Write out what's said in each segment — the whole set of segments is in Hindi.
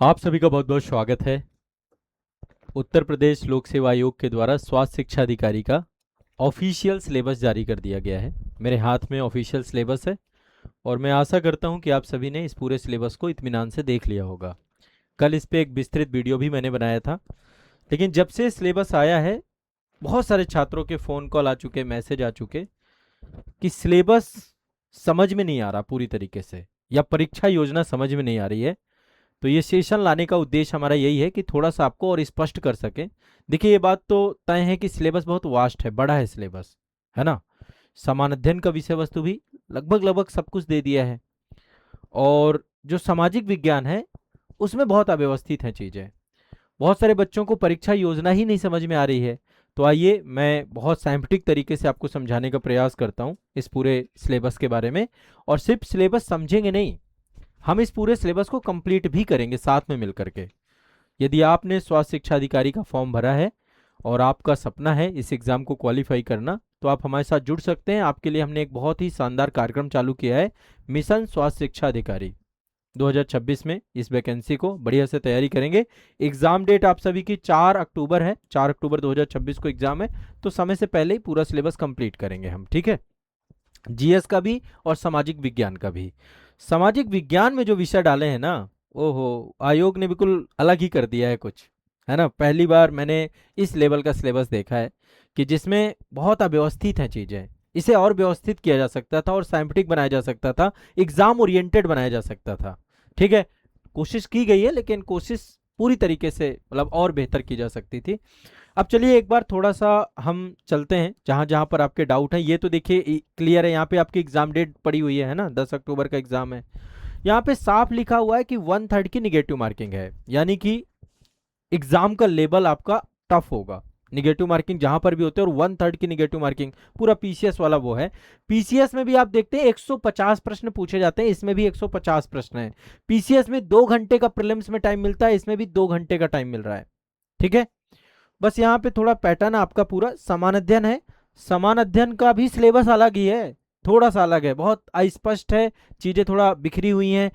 आप सभी का बहुत बहुत स्वागत है। उत्तर प्रदेश लोक सेवा आयोग के द्वारा स्वास्थ्य शिक्षा अधिकारी का ऑफिशियल सिलेबस जारी कर दिया गया है। मेरे हाथ में ऑफिशियल सिलेबस है और मैं आशा करता हूं कि आप सभी ने इस पूरे सिलेबस को इत्मीनान से देख लिया होगा। कल इस पे एक विस्तृत वीडियो भी मैंने बनाया था, लेकिन जब से सिलेबस आया है बहुत सारे छात्रों के फ़ोन कॉल आ चुके, मैसेज आ चुके कि सिलेबस समझ में नहीं आ रहा पूरी तरीके से, या परीक्षा योजना समझ में नहीं आ रही है। तो ये सेशन लाने का उद्देश्य हमारा यही है कि थोड़ा सा आपको और स्पष्ट कर सके। देखिए, ये बात तो तय है कि सिलेबस बहुत वास्ट है, बड़ा है सिलेबस, है ना। समान अध्ययन का विषय वस्तु भी लगभग लगभग सब कुछ दे दिया है, और जो सामाजिक विज्ञान है उसमें बहुत अव्यवस्थित हैं चीज़ें। बहुत सारे बच्चों को परीक्षा योजना ही नहीं समझ में आ रही है। तो आइए मैं बहुत साइंटिफिक तरीके से आपको समझाने का प्रयास करता हूँ इस पूरे सिलेबस के बारे में। और सिर्फ सिलेबस समझेंगे नहीं, हम इस पूरे सिलेबस को कंप्लीट भी करेंगे साथ में मिलकर के। यदि आपने स्वास्थ्य शिक्षा अधिकारी का फॉर्म भरा है और आपका सपना है इस एग्ज़ाम को क्वालिफाई करना, तो आप हमारे साथ जुड़ सकते हैं। आपके लिए हमने एक बहुत ही शानदार कार्यक्रम चालू किया है, मिशन स्वास्थ्य शिक्षा अधिकारी 2026 में। इस वैकेंसी को बढ़िया से तैयारी करेंगे। एग्ज़ाम डेट आप सभी की 4 अक्टूबर है, 4 अक्टूबर 2026 को एग्ज़ाम है। तो समय से पहले ही पूरा सिलेबस कंप्लीट करेंगे हम, ठीक है। जीएस का भी और सामाजिक विज्ञान का भी। सामाजिक विज्ञान में जो विषय डाले हैं ना, ओहो, आयोग ने बिल्कुल अलग ही कर दिया है कुछ, है ना। पहली बार मैंने इस लेवल का सिलेबस देखा है कि जिसमें बहुत अव्यवस्थित हैं चीज़ें। इसे और व्यवस्थित किया जा सकता था और साइंटिफिक बनाया जा सकता था, एग्जाम ओरिएंटेड बनाया जा सकता था, ठीक है। कोशिश की गई है, लेकिन कोशिश पूरी तरीके से मतलब और बेहतर की जा सकती थी। अब चलिए एक बार थोड़ा सा हम चलते हैं जहाँ जहाँ पर आपके डाउट हैं। ये तो देखिए क्लियर है, यहाँ पे आपकी एग्जाम डेट पड़ी हुई है ना, 10 अक्टूबर का एग्जाम है। यहाँ पे साफ लिखा हुआ है कि 1/3 की निगेटिव मार्किंग है, यानी कि एग्जाम का लेवल आपका टफ होगा। निगेटिव मार्किंग जहां पर भी होते हैं, और 1/3 की निगेटिव मार्किंग पूरा पीसीएस वाला वो है। पीसीएस में भी आप देखते हैं 150 प्रश्न पूछे जाते हैं, इसमें भी 150 प्रश्न है। पीसीएस में 2 घंटे का प्रीलिम्स में टाइम मिलता है, इसमें भी 2 घंटे का टाइम मिल रहा है, ठीक है। बस यहाँ पे थोड़ा पैटर्न आपका पूरा समान अध्ययन है। समान अध्ययन का भी सिलेबस अलग ही है, थोड़ा सा अलग है, बहुत अस्पष्ट है, चीजें थोड़ा बिखरी हुई हैं।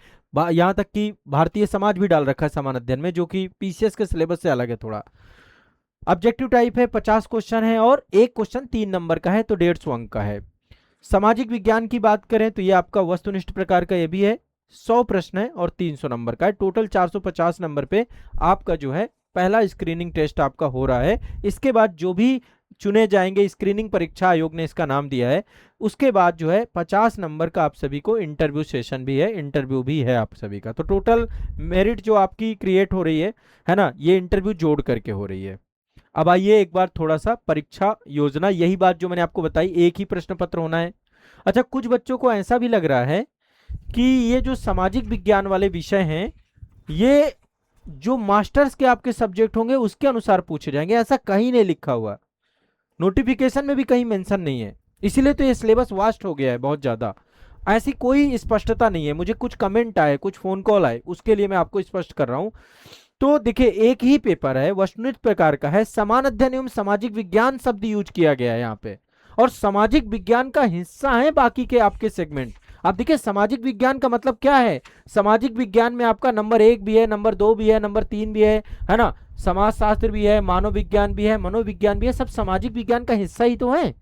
यहाँ तक कि भारतीय समाज भी डाल रखा है समान अध्ययन में, जो कि पीसीएस के सिलेबस से अलग है थोड़ा। ऑब्जेक्टिव टाइप है, 50 क्वेश्चन है और एक क्वेश्चन 3 नंबर का है, तो 150 अंक का है। सामाजिक विज्ञान की बात करें तो ये आपका वस्तुनिष्ठ प्रकार का ये भी है, 100 प्रश्न है और 300 नंबर का है। टोटल 450 नंबर पे आपका जो है पहला स्क्रीनिंग टेस्ट आपका हो रहा है। इसके बाद जो भी चुने जाएंगे, स्क्रीनिंग परीक्षा आयोग ने इसका नाम दिया है, उसके बाद जो है 50 नंबर का आप सभी को इंटरव्यू सेशन भी है, इंटरव्यू भी है आप सभी का। तो टोटल मेरिट जो आपकी क्रिएट हो रही है ना, ये इंटरव्यू जोड़ करके हो रही है। अब आइए एक बार थोड़ा सा परीक्षा योजना, यही बात जो मैंने आपको बताई, एक ही प्रश्न पत्र होना है। अच्छा, कुछ बच्चों को ऐसा भी लग रहा है कि ये जो सामाजिक विज्ञान वाले विषय हैं, ये जो मास्टर्स के आपके सब्जेक्ट होंगे उसके अनुसार पूछे जाएंगे। ऐसा कहीं नहीं लिखा हुआ, नोटिफिकेशन में भी कहीं मेंशन नहीं है, इसीलिए तो ये सिलेबस वास्ट हो गया है बहुत ज़्यादा। ऐसी कोई स्पष्टता नहीं है। मुझे कुछ कमेंट आए, कुछ फ़ोन कॉल आए, उसके लिए मैं आपको स्पष्ट कर रहा हूँ। तो देखिए, एक ही पेपर है, वस्तुनिष्ठ प्रकार का है, समान अध्ययन एवं सामाजिक विज्ञान शब्द यूज किया गया है यहाँ पे, और सामाजिक विज्ञान का हिस्सा है बाकी के आपके सेगमेंट। आप देखिए, सामाजिक विज्ञान का मतलब क्या है। सामाजिक विज्ञान में आपका नंबर 1 भी है, नंबर 2 भी है, नंबर 3 भी है ना। समाज शास्त्र भी है, मानव विज्ञान भी है, मनोविज्ञान भी है, सब सामाजिक विज्ञान का हिस्सा ही तो है।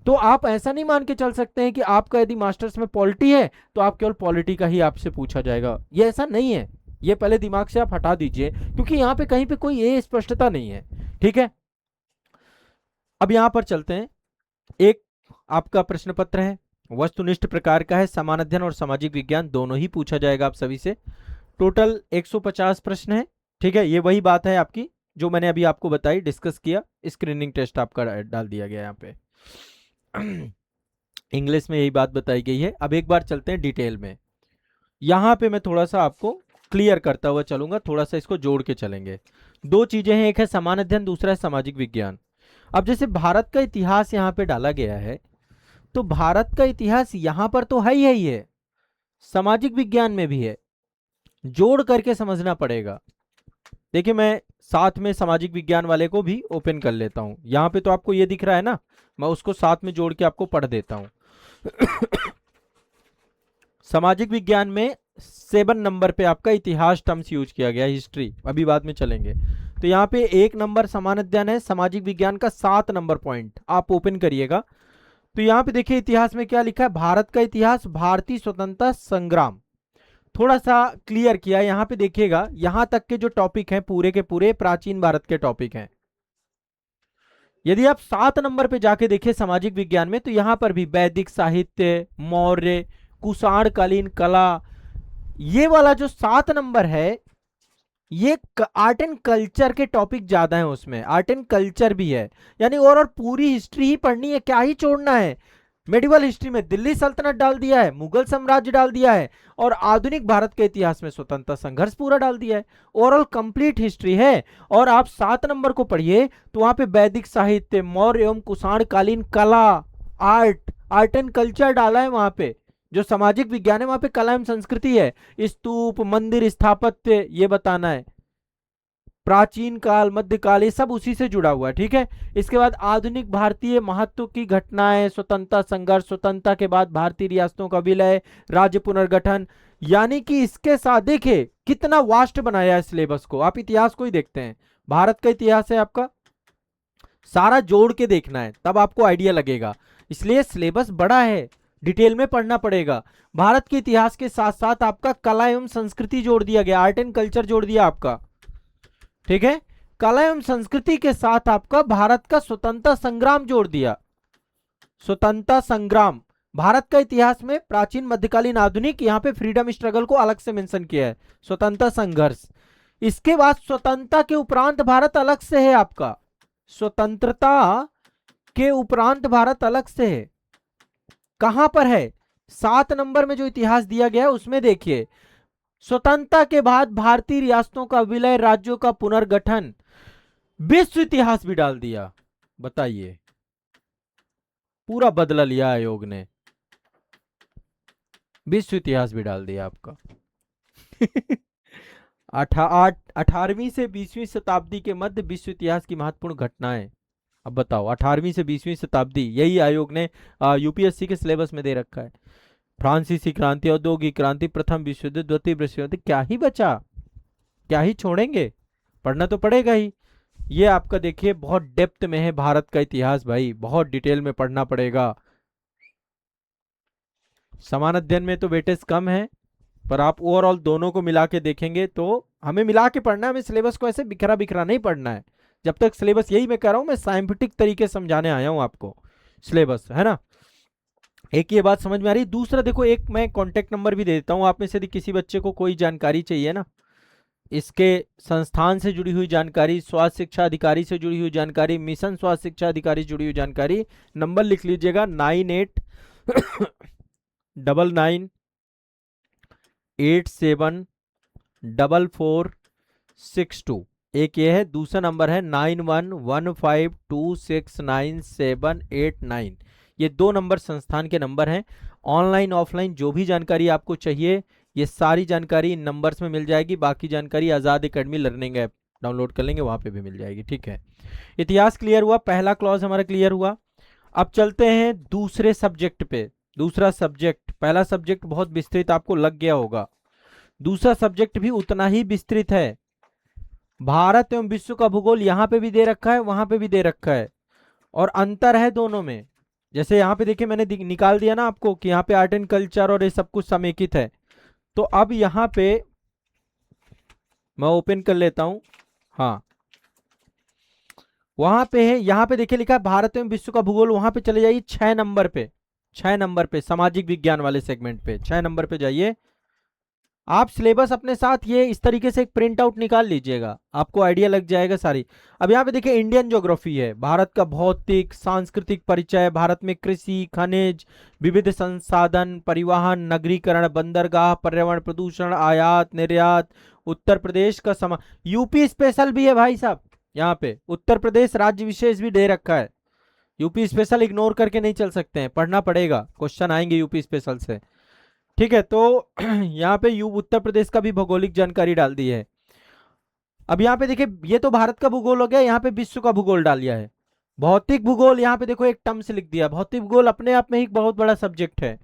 तो आप ऐसा नहीं मान के चल सकते हैं कि आपका यदि मास्टर्स में पॉलिटी है तो आप केवल पॉलिटी का ही आपसे पूछा जाएगा, ये ऐसा नहीं है। ये पहले दिमाग से आप हटा दीजिए, क्योंकि यहाँ पे कहीं पे कोई ये स्पष्टता नहीं है, ठीक है। अब यहाँ पर चलते हैं। एक आपका प्रश्न पत्र है, वस्तुनिष्ठ प्रकार का है, समान अध्ययन और सामाजिक विज्ञान दोनों ही पूछा जाएगा आप सभी से। टोटल 150 प्रश्न है, ठीक है। ये वही बात है आपकी जो मैंने अभी आपको बताई, डिस्कस किया। स्क्रीनिंग टेस्ट आपका डाल दिया गया यहाँ पे। इंग्लिश में यही बात बताई गई है। अब एक बार चलते हैं डिटेल में। यहाँ पे मैं थोड़ा सा आपको क्लियर करता हुआ चलूंगा, थोड़ा सा इसको जोड़ के चलेंगे। दो चीजें हैं, एक है समान अध्ययन, दूसरा है सामाजिक विज्ञान। अब जैसे भारत का इतिहास यहाँ पे डाला गया है, तो भारत का इतिहास यहाँ पर तो है ही है, सामाजिक विज्ञान में भी है, जोड़ करके समझना पड़ेगा। देखिए, मैं साथ में सामाजिक विज्ञान वाले को भी ओपन कर लेता हूं। यहाँ पे तो आपको ये दिख रहा है ना, मैं उसको साथ में जोड़ के आपको पढ़ देता हूं। सामाजिक विज्ञान में 7 नंबर पे आपका इतिहास टर्म्स यूज किया गया, हिस्ट्री अभी बाद में चलेंगे। तो यहाँ पे 1 नंबर समान अध्ययन है, सामाजिक विज्ञान का 7 नंबर पॉइंट आप ओपन करिएगा। तो यहाँ पे देखिए इतिहास में क्या लिखा है, भारत का इतिहास, भारतीय स्वतंत्रता संग्राम, थोड़ा सा क्लियर किया। यहाँ पे देखिएगा, यहां तक के जो टॉपिक हैं पूरे के पूरे प्राचीन भारत के टॉपिक हैं। यदि आप 7 नंबर पे जाके देखिए सामाजिक विज्ञान में, तो यहां पर भी वैदिक साहित्य, मौर्य, कुषाण कालीन कला, ये वाला जो 7 नंबर है, ये आर्ट एंड कल्चर के टॉपिक ज्यादा है उसमें, आर्ट एंड कल्चर भी है। यानी और पूरी हिस्ट्री ही पढ़नी है, क्या ही छोड़ना है। मेडिवल हिस्ट्री में दिल्ली सल्तनत डाल दिया है, मुगल साम्राज्य डाल दिया है, और आधुनिक भारत के इतिहास में स्वतंत्रता संघर्ष पूरा डाल दिया है। ओवरऑल कंप्लीट हिस्ट्री है। और आप 7 नंबर को पढ़िए तो वहां पे वैदिक साहित्य, मौर्य एवं कुषाण कालीन कला, आर्ट एंड कल्चर डाला है। वहां पे जो सामाजिक विज्ञान है वहां पे कला एवं संस्कृति है, स्तूप, मंदिर, स्थापत्य, ये बताना है। प्राचीन काल, मध्यकाल, ये सब उसी से जुड़ा हुआ है, ठीक है। इसके बाद आधुनिक भारतीय महत्व की घटनाएं, स्वतंत्रता संघर्ष, स्वतंत्रता के बाद भारतीय रियासतों का विलय, राज्य पुनर्गठन। यानी कि इसके साथ देखिए कितना वास्ट बनाया है सिलेबस को। आप इतिहास को ही देखते हैं, भारत का इतिहास है आपका, सारा जोड़ के देखना है तब आपको आइडिया लगेगा। इसलिए सिलेबस बड़ा है, डिटेल में पढ़ना पड़ेगा। भारत के इतिहास के साथ साथ आपका कला एवं संस्कृति जोड़ दिया गया, आर्ट एंड कल्चर जोड़ दिया आपका, ठीक है। कला एवं संस्कृति के साथ आपका भारत का स्वतंत्रता संग्राम जोड़ दिया। स्वतंत्रता संग्राम, भारत का इतिहास में प्राचीन, मध्यकालीन, आधुनिक, यहां पे फ्रीडम स्ट्रगल को अलग से मेंशन किया है, स्वतंत्रता संघर्ष। इसके बाद स्वतंत्रता के उपरांत भारत अलग से है आपका, स्वतंत्रता के उपरांत भारत अलग से है। कहां पर है, 7 नंबर में जो इतिहास दिया गया है उसमें देखिए, स्वतंत्रता के बाद भारतीय रियासतों का विलय, राज्यों का पुनर्गठन, विश्व इतिहास भी डाल दिया। बताइए, पूरा बदला लिया आयोग ने, विश्व इतिहास भी डाल दिया आपका। 18वीं से 20वीं शताब्दी के मध्य विश्व इतिहास की महत्वपूर्ण घटनाएं। अब बताओ, 18वीं से 20वीं शताब्दी, यही आयोग ने यूपीएससी के सिलेबस में दे रखा है। फ्रांसीसी क्रांति, औद्योगिक क्रांति, प्रथम विश्व युद्ध, द्वितीय विश्व युद्ध, क्या ही बचा, क्या ही छोड़ेंगे, पढ़ना तो पड़ेगा ही। ये आपका देखिए बहुत डेप्थ में है भारत का इतिहास भाई, बहुत डिटेल में पढ़ना पड़ेगा। समान अध्ययन में तो वेटेज कम है, पर आप ओवरऑल दोनों को मिला के देखेंगे तो हमें मिला के पढ़ना है, हमें सिलेबस को ऐसे बिखरा बिखरा नहीं पढ़ना है। जब तक सिलेबस, यही मैं कह रहा हूं, मैं साइंटिफिक तरीके से समझाने आया हूं आपको सिलेबस, है ना। एक ये बात समझ में आ रही। दूसरा देखो, एक मैं कॉन्टेक्ट नंबर भी दे देता हूं, आप में से यदि किसी बच्चे को कोई जानकारी चाहिए ना, इसके संस्थान से जुड़ी हुई जानकारी, स्वास्थ्य शिक्षा अधिकारी से जुड़ी हुई जानकारी, मिशन स्वास्थ्य शिक्षा अधिकारी से जुड़ी हुई जानकारी, नंबर लिख लीजिएगा 9899874462। एक ये है, दूसरा नंबर है 9115269789। ये 2 नंबर संस्थान के नंबर हैं। ऑनलाइन ऑफलाइन जो भी जानकारी आपको चाहिए, ये सारी जानकारी इन नंबर्स में मिल जाएगी। बाकी जानकारी आज़ाद एकेडमी लर्निंग ऐप डाउनलोड कर लेंगे, वहां पे भी मिल जाएगी, ठीक है। इतिहास क्लियर हुआ, पहला क्लॉज हमारा क्लियर हुआ। अब चलते हैं दूसरे सब्जेक्ट पे। दूसरा सब्जेक्ट, पहला सब्जेक्ट बहुत विस्तृत आपको लग गया होगा, दूसरा सब्जेक्ट भी उतना ही विस्तृत है। भारत एवं विश्व का भूगोल यहां पे भी दे रखा है, वहां पे भी दे रखा है, और अंतर है दोनों में। जैसे यहाँ पे देखिए मैंने निकाल दिया ना आपको कि यहाँ पे आर्ट एंड कल्चर और ये सब कुछ समेकित है। तो अब यहाँ पे मैं ओपन कर लेता हूं, हाँ वहां पे है, यहाँ पे देखिए लिखा है भारत एवं विश्व का भूगोल, वहां पे चले जाइए 6 नंबर पे, 6 नंबर पे सामाजिक विज्ञान वाले सेगमेंट पे 6 नंबर पे जाइए। आप सिलेबस अपने साथ ये इस तरीके से एक प्रिंट आउट निकाल लीजिएगा, आपको आइडिया लग जाएगा सारी। अब यहाँ पे देखिए इंडियन ज्योग्राफी है, भारत का भौतिक सांस्कृतिक परिचय, भारत में कृषि, खनिज, विविध संसाधन, परिवहन, नगरीकरण, बंदरगाह, पर्यावरण, प्रदूषण, आयात निर्यात, उत्तर प्रदेश का यूपी स्पेशल भी है भाई साहब, यहाँ पे उत्तर प्रदेश राज्य विशेष भी दे रखा है। यूपी स्पेशल इग्नोर करके नहीं चल सकते हैं, पढ़ना पड़ेगा, क्वेश्चन आएंगे यूपी स्पेशल से, ठीक है। तो यहाँ पे उत्तर प्रदेश का भी भौगोलिक जानकारी डाल दी है। अब यहाँ पे देखिए, ये तो भारत का भूगोल हो गया, यहाँ पे विश्व का भूगोल डाल दिया है। भौतिक भूगोल यहाँ पे देखो एक टर्म से लिख दिया, भौतिक भूगोल अपने आप में ही बहुत बड़ा सब्जेक्ट है।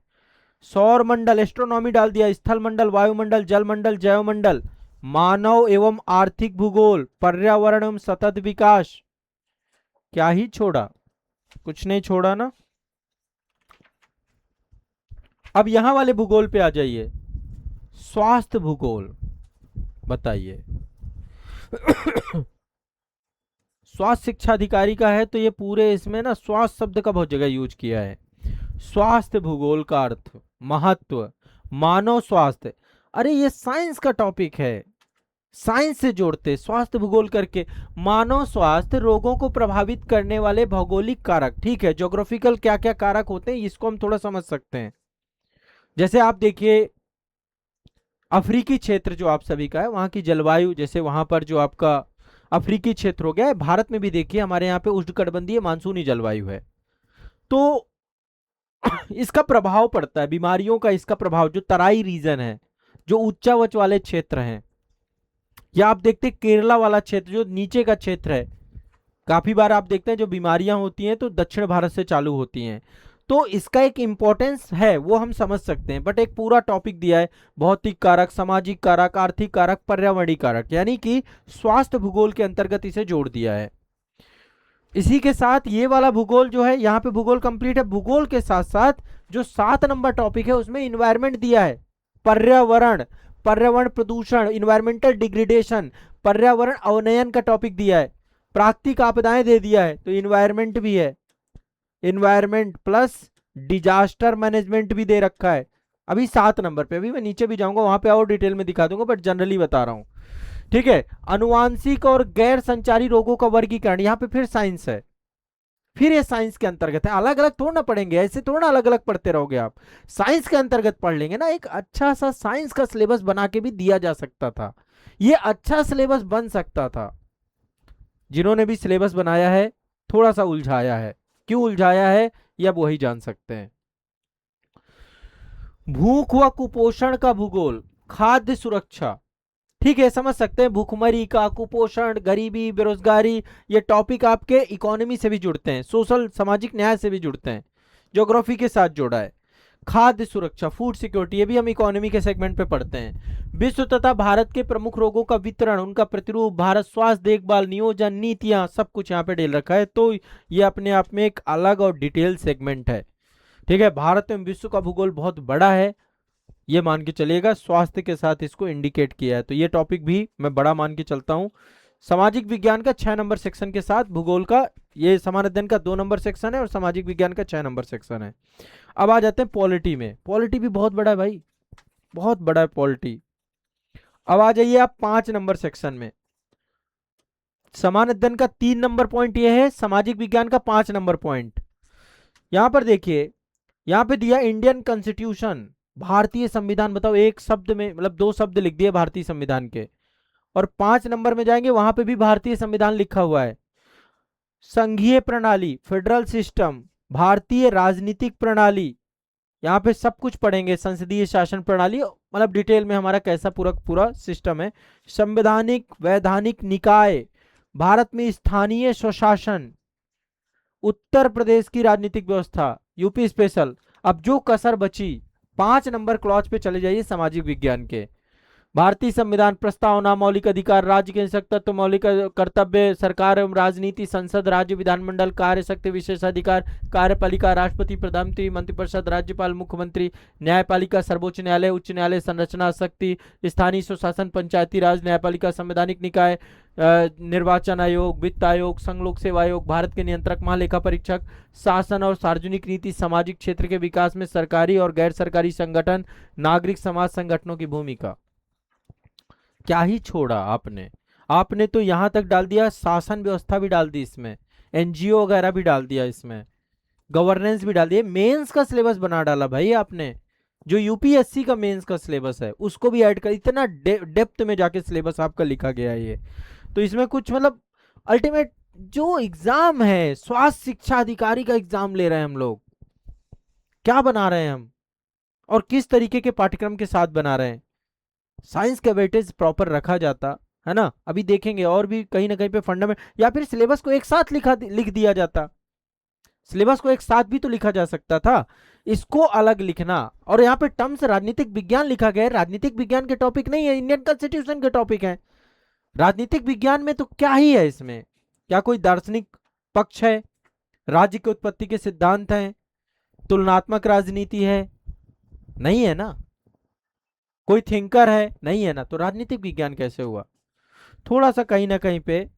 सौर मंडल, एस्ट्रोनॉमी डाल दिया, स्थल मंडल, वायुमंडल, जल मंडल, जैव मंडल, मानव एवं आर्थिक भूगोल, पर्यावरण एवं सतत विकास। क्या ही छोड़ा, कुछ नहीं छोड़ा ना। अब यहां वाले भूगोल पे आ जाइए, स्वास्थ्य भूगोल। बताइए स्वास्थ्य शिक्षा अधिकारी का है तो ये पूरे इसमें ना स्वास्थ्य शब्द का बहुत जगह यूज किया है। स्वास्थ्य भूगोल का अर्थ, महत्व, मानव स्वास्थ्य। अरे ये साइंस का टॉपिक है, साइंस से जोड़ते स्वास्थ्य भूगोल करके। मानव स्वास्थ्य, रोगों को प्रभावित करने वाले भौगोलिक कारक, ठीक है, ज्योग्राफिकल क्या क्या कारक होते हैं इसको हम थोड़ा समझ सकते हैं। जैसे आप देखिए अफ्रीकी क्षेत्र जो आप सभी का है, वहां की जलवायु, जैसे वहां पर जो आपका अफ्रीकी क्षेत्र हो गया है, भारत में भी देखिए हमारे यहाँ पे उष्णकटिबंधीय मानसूनी जलवायु है, तो इसका प्रभाव पड़ता है, बीमारियों का इसका प्रभाव, जो तराई रीजन है, जो उच्चावच वाले क्षेत्र हैं, या आप देखते हैं केरला वाला क्षेत्र जो नीचे का क्षेत्र है, काफी बार आप देखते हैं जो बीमारियां होती हैं तो दक्षिण भारत से चालू होती हैं, तो इसका एक इंपॉर्टेंस है वो हम समझ सकते हैं। बट एक पूरा टॉपिक दिया है, भौतिक कारक, सामाजिक कारक, आर्थिक कारक, पर्यावरणीय कारक, यानी कि स्वास्थ्य भूगोल के अंतर्गत इसे जोड़ दिया है। इसी के साथ ये वाला भूगोल जो है, यहाँ पे भूगोल कंप्लीट है। भूगोल के साथ साथ जो 7 नंबर टॉपिक है उसमें इन्वायरमेंट दिया है, पर्यावरण, पर्यावरण प्रदूषण, इन्वायरमेंटल डिग्रेडेशन, पर्यावरण अवनयन का टॉपिक दिया है, प्राकृतिक आपदाएं दे दिया है तो इन्वायरमेंट भी है, इन्वायरमेंट प्लस डिजास्टर मैनेजमेंट भी दे रखा है। अभी 7 नंबर पे, अभी मैं नीचे भी जाऊंगा वहां पे और डिटेल में दिखा दूंगा, बट जनरली बता रहा हूं, ठीक है। अनुवांशिक और गैर संचारी रोगों का वर्गीकरण, यहाँ पे फिर साइंस है, फिर ये साइंस के अंतर्गत है, अलग अलग थोड़ा ना पढ़ेंगे, ऐसे थोड़ा अलग अलग पढ़ते रहोगे आप, साइंस के अंतर्गत पढ़ लेंगे ना। एक अच्छा सा साइंस का सिलेबस बना के भी दिया जा सकता था, ये अच्छा सिलेबस बन सकता था। जिन्होंने भी सिलेबस बनाया है थोड़ा सा उलझाया है, क्यों उलझाया है ये अब वही जान सकते हैं। भूख व कुपोषण का भूगोल, खाद्य सुरक्षा, ठीक है, समझ सकते हैं, भूखमरी का, कुपोषण, गरीबी, बेरोजगारी, ये टॉपिक आपके इकोनॉमी से भी जुड़ते हैं, सोशल सामाजिक न्याय से भी जुड़ते हैं, ज्योग्राफी के साथ जोड़ा है। खाद्य सुरक्षा, फूड सिक्योरिटी, ये भी हम इकोनॉमी के सेगमेंट पे पढ़ते हैं। विश्व तथा भारत के प्रमुख रोगों का वितरण, उनका प्रतिरूप, भारत स्वास्थ्य देखभाल, नियोजन, नीतियां, सब कुछ यहाँ पे डेल रखा है, तो ये अपने आप में एक अलग और डिटेल सेगमेंट है, ठीक है। भारत में विश्व का भूगोल बहुत बड़ा है, ये मान के चलिएगा, स्वास्थ्य के साथ इसको इंडिकेट किया है, तो ये टॉपिक भी मैं बड़ा मान के चलता हूं। सामाजिक विज्ञान का 6 नंबर सेक्शन के साथ भूगोल का, ये समान अध्ययन का 2 नंबर सेक्शन है और सामाजिक विज्ञान का 6 नंबर सेक्शन है। अब आ जाते हैं पॉलिटी में, पॉलिटी भी बहुत बड़ा है भाई, बहुत बड़ा है पॉलिटी। अब आ जाइए आप 5 नंबर सेक्शन में, समान अध्ययन का 3 नंबर पॉइंट ये है, सामाजिक विज्ञान का 5 नंबर पॉइंट। यहां पर देखिए, यहां पे दिया इंडियन कॉन्स्टिट्यूशन, भारतीय संविधान, बताओ एक शब्द में, मतलब 2 शब्द लिख दिए भारतीय संविधान के, और 5 नंबर में जाएंगे वहां पे भी भारतीय संविधान लिखा हुआ है। संघीय प्रणाली, फेडरल सिस्टम, भारतीय राजनीतिक प्रणाली, यहाँ पे सब कुछ पढ़ेंगे, संसदीय शासन प्रणाली, मतलब डिटेल में हमारा कैसा पूरा पूरा सिस्टम है। संवैधानिक वैधानिक निकाय, भारत में स्थानीय स्वशासन, उत्तर प्रदेश की राजनीतिक व्यवस्था, यूपी स्पेशल। अब जो कसर बची, 5 नंबर क्लॉज पे चले जाइए सामाजिक विज्ञान के। भारतीय संविधान, प्रस्तावना, मौलिक अधिकार, राज्य के तत्व, मौलिक कर्तव्य, सरकार एवं राजनीति, संसद, राज्य विधानमंडल, कार्य शक्ति, विशेषाधिकार, कार्यपालिका, राष्ट्रपति, प्रधानमंत्री, मंत्रिपरिषद, राज्यपाल, मुख्यमंत्री, न्यायपालिका, सर्वोच्च न्यायालय, उच्च न्यायालय, संरचना शक्ति, स्थानीय स्वशासन, पंचायती राज, न्यायपालिका, संवैधानिक निकाय, निर्वाचन आयोग, वित्त आयोग, संघ लोक सेवा आयोग, भारत के नियंत्रक, महालेखा परीक्षक, शासन और सार्वजनिक नीति, सामाजिक क्षेत्र के विकास में सरकारी और गैर सरकारी संगठन, नागरिक समाज संगठनों की भूमिका। क्या ही छोड़ा आपने, आपने तो यहां तक डाल दिया, शासन व्यवस्था भी डाल दी इसमें, एनजीओ वगैरह भी डाल दिया इसमें, गवर्नेंस भी डाल दिया, मेंस का सिलेबस बना डाला भाई आपने, जो यूपीएससी का मेंस का सिलेबस है उसको भी ऐड कर, इतना डेप्थ में जाके सिलेबस आपका लिखा गया है ये, तो इसमें कुछ मतलब अल्टीमेट जो एग्जाम है, स्वास्थ्य शिक्षा अधिकारी का एग्जाम ले रहे हैं हम लोग, क्या बना रहे हैं हम और किस तरीके के पाठ्यक्रम के साथ बना रहे हैं। साइंस का वेटेज प्रॉपर रखा जाता है ना, अभी देखेंगे और भी कहीं ना कहीं पे फंडामेंट, या फिर सिलेबस को एक साथ लिख दिया जाता, सिलेबस को एक साथ भी तो लिखा जा सकता था, इसको अलग लिखना। और यहाँ पे टर्म्स राजनीतिक विज्ञान लिखा गया है, राजनीतिक विज्ञान के टॉपिक नहीं है, इंडियन कॉन्स्टिट्यूशन के टॉपिक है। राजनीतिक विज्ञान में तो क्या ही है इसमें? क्या कोई दार्शनिक पक्ष है? राज्य की उत्पत्ति के सिद्धांत हैं? तुलनात्मक राजनीति है? नहीं है ना। कोई थिंकर है? नहीं है ना। तो राजनीतिक विज्ञान कैसे हुआ? थोड़ा सा कहीं ना कहीं पे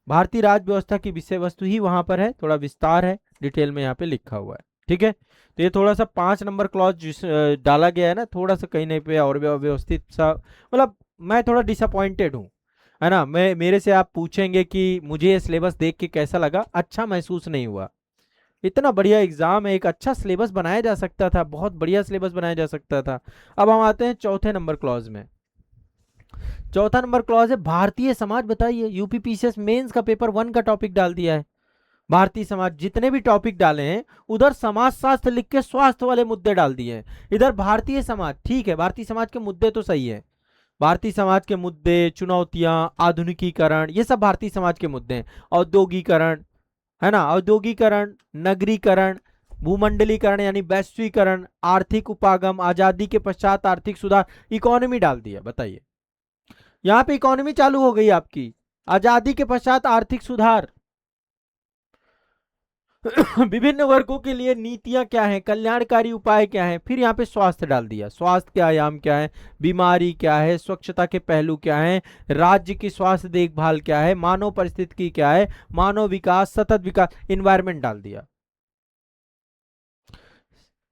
भारतीय राज्य व्यवस्था की विषय वस्तु ही वहां पर है, थोड़ा विस्तार है, डिटेल में यहाँ पे लिखा हुआ है। ठीक है, तो ये थोड़ा सा 5 नंबर क्लॉज डाला गया है ना, थोड़ा सा कहीं ना पे और व्यवस्थित सा, मतलब मैं थोड़ा डिसअपॉइंटेड हूँ, है ना। मैं मेरे से आप पूछेंगे कि मुझे ये सिलेबस देख के कैसा लगा, अच्छा महसूस नहीं हुआ। इतना बढ़िया एग्जाम है, एक अच्छा सिलेबस बनाया जा सकता था, बहुत बढ़िया सिलेबस बनाया जा सकता था। अब हम आते हैं चौथे नंबर क्लॉज में। चौथा नंबर क्लॉज है भारतीय समाज। बताइए, यूपीपीसीएस मेंस का पेपर 1 का टॉपिक डाल दिया है भारतीय समाज। जितने भी टॉपिक डाले हैं उधर समाज शास्त्र लिख के स्वास्थ्य वाले मुद्दे डाल दिए हैं, इधर भारतीय समाज। ठीक है, भारतीय समाज के मुद्दे तो सही है, भारतीय समाज के मुद्दे, चुनौतियां, आधुनिकीकरण, ये सब भारतीय समाज के मुद्दे हैं। औद्योगिकरण, है ना, औद्योगिकरण, नगरीकरण, भूमंडलीकरण यानी वैश्वीकरण, आर्थिक उपागम, आजादी के पश्चात आर्थिक सुधार, इकोनॉमी डाल दिया। बताइए, यहां पे इकोनॉमी चालू हो गई आपकी, आजादी के पश्चात आर्थिक सुधार विभिन्न वर्गों के लिए नीतियां क्या हैं, कल्याणकारी उपाय क्या हैं। फिर यहाँ पे स्वास्थ्य डाल दिया, स्वास्थ्य के आयाम क्या है, बीमारी क्या है, स्वच्छता के पहलू क्या है, राज्य की स्वास्थ्य देखभाल क्या है, मानव परिस्थिति क्या है, मानव विकास, सतत विकास, इन्वायरमेंट डाल दिया।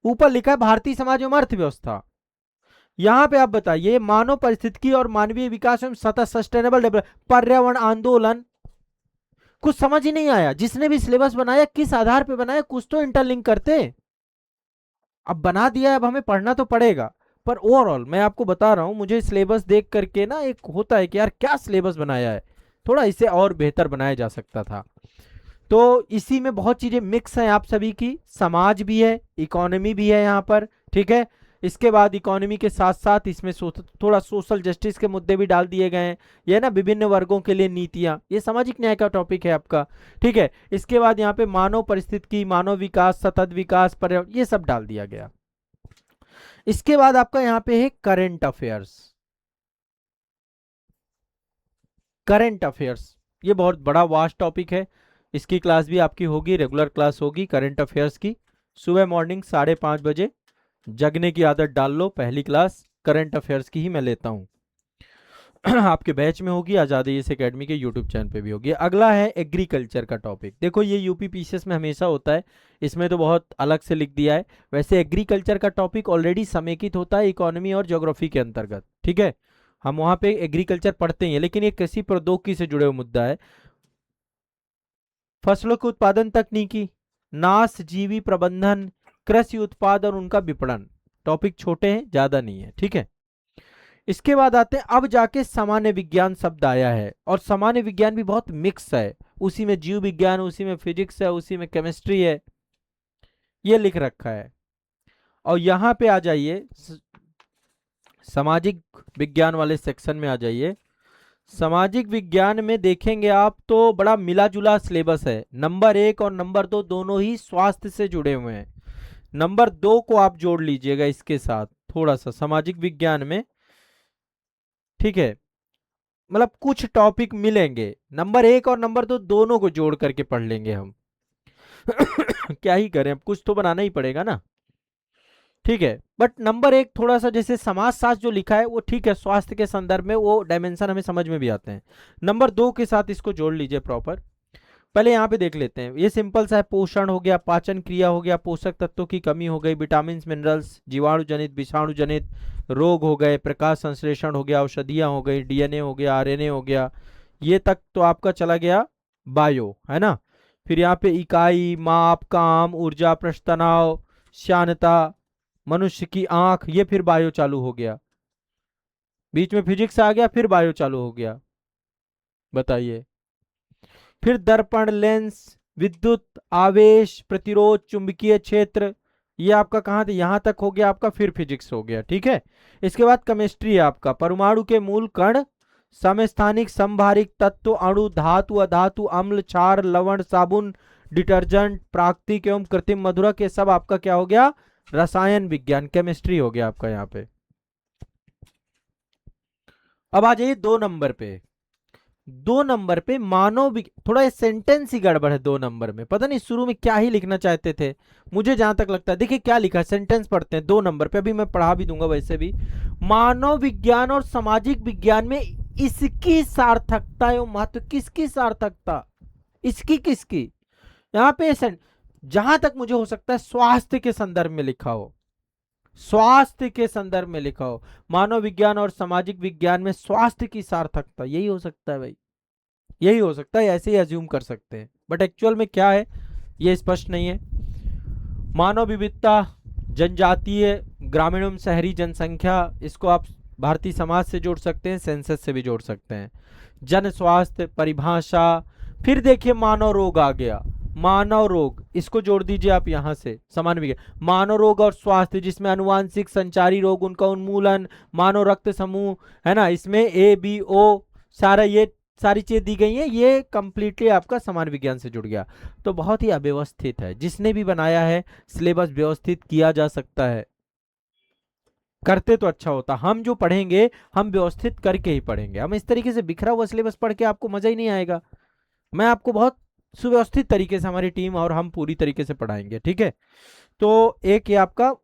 ऊपर लिखा है भारतीय समाज एवं अर्थव्यवस्था। यहां पे आप बताइए, मानव परिस्थिति और मानवीय विकास एवं सतत सस्टेनेबल डेवलप, पर्यावरण आंदोलन, कुछ समझ ही नहीं आया। जिसने भी सिलेबस बनाया किस आधार पे बनाया, कुछ तो इंटरलिंक करते। अब बना दिया, अब हमें पढ़ना तो पड़ेगा। पर ओवरऑल मैं आपको बता रहा हूं, मुझे सिलेबस देख करके ना एक होता है कि यार क्या सिलेबस बनाया है, थोड़ा इसे और बेहतर बनाया जा सकता था। तो इसी में बहुत चीजें मिक्स हैं आप सभी की, समाज भी है, इकोनॉमी भी है यहाँ पर। ठीक है, इसके बाद इकोनॉमी के साथ साथ इसमें थोड़ा सोशल जस्टिस के मुद्दे भी डाल दिए गए हैं। ये ना विभिन्न वर्गों के लिए नीतियां, ये सामाजिक न्याय का टॉपिक है आपका। ठीक है, इसके बाद यहाँ पे मानव परिस्थिति, मानव विकास, सतत विकास, पर्यावरण, ये सब डाल दिया गया। इसके बाद आपका यहाँ पे है करंट अफेयर्स। करंट अफेयर्स ये बहुत बड़ा वास्ट टॉपिक है, इसकी क्लास भी आपकी होगी, रेगुलर क्लास होगी करंट अफेयर्स की। सुबह मॉर्निंग 5:30 बजे जगने की आदत डाल लो, पहली क्लास करंट अफेयर्स की ही मैं लेता हूँ। आपके बैच में होगी, आजादी इस एकेडमी के यूट्यूब चैनल पे भी होगी। अगला है एग्रीकल्चर का टॉपिक। देखो ये यूपीपीसीएस में हमेशा होता है, इसमें तो बहुत अलग से लिख दिया है। वैसे एग्रीकल्चर का टॉपिक ऑलरेडी समेकित होता है इकोनॉमी और ज्योग्राफी के अंतर्गत। ठीक है, हम वहां पे एग्रीकल्चर पढ़ते हैं, लेकिन ये कृषि प्रौद्योगिकी से जुड़े हुए मुद्दा है। फसलों के उत्पादन तकनीकी, नाश जीवी प्रबंधन, कृषि उत्पाद और उनका विपणन, टॉपिक छोटे हैं, ज्यादा नहीं है। ठीक है, इसके बाद आते हैं, अब जाके सामान्य विज्ञान शब्द आया है, और सामान्य विज्ञान भी बहुत मिक्स है, उसी में जीव विज्ञान, उसी में फिजिक्स है, उसी में केमिस्ट्री है, ये लिख रखा है। और यहां पे आ जाइए, सामाजिक विज्ञान वाले सेक्शन में आ जाइए। सामाजिक विज्ञान में देखेंगे आप तो बड़ा मिला जुला सिलेबस है। नंबर 1 और नंबर 2 दोनों ही स्वास्थ्य से जुड़े हुए हैं। नंबर 2 को आप जोड़ लीजिएगा इसके साथ थोड़ा सा सामाजिक विज्ञान में। ठीक है, मतलब कुछ टॉपिक मिलेंगे, नंबर 1 और नंबर 2 दोनों को जोड़ करके पढ़ लेंगे हम। क्या ही करें, अब कुछ तो बनाना ही पड़ेगा ना। ठीक है, बट नंबर 1 थोड़ा सा, जैसे समाज शास्त्र जो लिखा है वो ठीक है, स्वास्थ्य के संदर्भ में वो डायमेंशन हमें समझ में भी आते हैं। नंबर 2 के साथ इसको जोड़ लीजिए प्रॉपर। पहले यहाँ पे देख लेते हैं, ये सिंपल सा है, पोषण हो गया, पाचन क्रिया हो गया, पोषक तत्वों की कमी हो गई, विटामिन मिनरल्स, जीवाणु जनित विषाणु जनित रोग हो गए, प्रकाश संश्लेषण हो गया, औषधियाँ हो गई, डीएनए हो गया, आरएनए हो गया, ये तक तो आपका चला गया बायो, है ना। फिर यहाँ पे इकाई, माप, काम, ऊर्जा, पृष्ठ तनाव, श्यानता, मनुष्य की आंख, ये फिर बायो चालू हो गया। बीच में फिजिक्स आ गया, फिर बायो चालू हो गया। बताइए, फिर दर्पण, लेंस, विद्युत आवेश, प्रतिरोध, चुंबकीय क्षेत्र, ये आपका कहाँ था, यहां तक हो गया आपका, फिर फिजिक्स हो गया। ठीक है, इसके बाद केमिस्ट्री है आपका, परमाणु के मूल, कण, समस्थानिक समभारिक तत्व, अणु, धातु, अधातु, अम्ल, क्षार, लवण, साबुन, डिटर्जेंट, प्राकृतिक एवं कृत्रिम मधुरक, ये सब आपका क्या हो गया, रसायन विज्ञान, केमिस्ट्री हो गया आपका यहाँ पे। अब आ जाइए 2 नंबर पे। 2 नंबर पे थोड़ा सेंटेंस ही गड़बड़ है 2 नंबर में, पता नहीं शुरू में क्या ही लिखना चाहते थे, मुझे जहां तक लगता है। देखिए क्या लिखा है, सेंटेंस पढ़ते हैं 2 नंबर पे, अभी मैं पढ़ा भी दूंगा वैसे भी। मानव विज्ञान और सामाजिक विज्ञान में इसकी सार्थकता एवं महत्व। किसकी सार्थकता, इसकी किसकी? यहाँ पे जहां तक मुझे हो सकता है स्वास्थ्य के संदर्भ में लिखा हो, स्वास्थ्य के संदर्भ में लिखा हो, मानव विज्ञान और सामाजिक विज्ञान में स्वास्थ्य की सार्थकता, यही हो सकता है भाई, यही हो सकता है, ऐसे ही अज्यूम कर सकते हैं, बट एक्चुअल में क्या है ये स्पष्ट नहीं है। मानव विविधता, जनजातीय, ग्रामीण एवं शहरी जनसंख्या, इसको आप भारतीय समाज से जोड़ सकते हैं, सेंसस से भी जोड़ सकते हैं। जन स्वास्थ्य परिभाषा, फिर देखिए मानव रोग आ गया, मानव रोग, इसको जोड़ दीजिए आप यहां से, समान विज्ञान, मानव रोग और स्वास्थ्य, जिसमें अनुवांशिक संचारी रोग, उनका उन्मूलन, मानव रक्त समूह, है ना, इसमें ABO सारा, ये सारी चीज दी गई है, ये कंप्लीटली आपका समान विज्ञान से जुड़ गया। तो बहुत ही अव्यवस्थित है, जिसने भी बनाया है सिलेबस व्यवस्थित किया जा सकता है, करते तो अच्छा होता। हम जो पढ़ेंगे हम व्यवस्थित करके ही पढ़ेंगे, हम इस तरीके से बिखरा हुआ सिलेबस पढ़ के आपको मजा ही नहीं आएगा। मैं आपको बहुत सुव्यवस्थित तरीके से, हमारी टीम और हम पूरी तरीके से पढ़ाएंगे, ठीक है। तो एक ये आपका